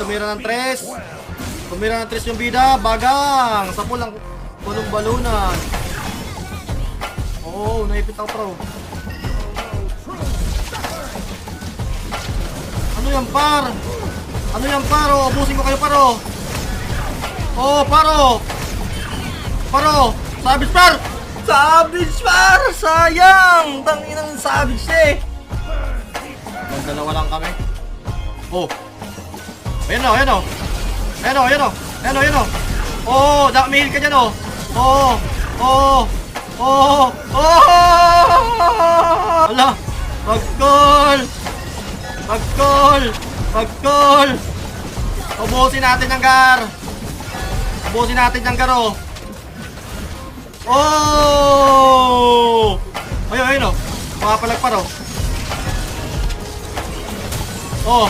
tumira ng 3. Tumira ng 3 yung bida. Bagang. Sa pulang balong-balunan. Oo, naipit ako pro. Ano yan par? Ano yan paro? Ubusin ko kayo paro. Oh, paro. Paro. Savage par. Savage par. Sayang. Tanginang savage eh. Dalawa lang kami. Oh. Ayan o, ayan o. Ayan o, ayan o. Ayan o, ayan o. Oh, may heal ka dyan o. Oh. Oh. Oh. Oh. Ala. Pag-call. Pag-call. Pag-call. Ubusin natin ang gar. Ubusin natin ang gar o. Oh. Ayun, ayun o. Makapalag pa ro. Oh.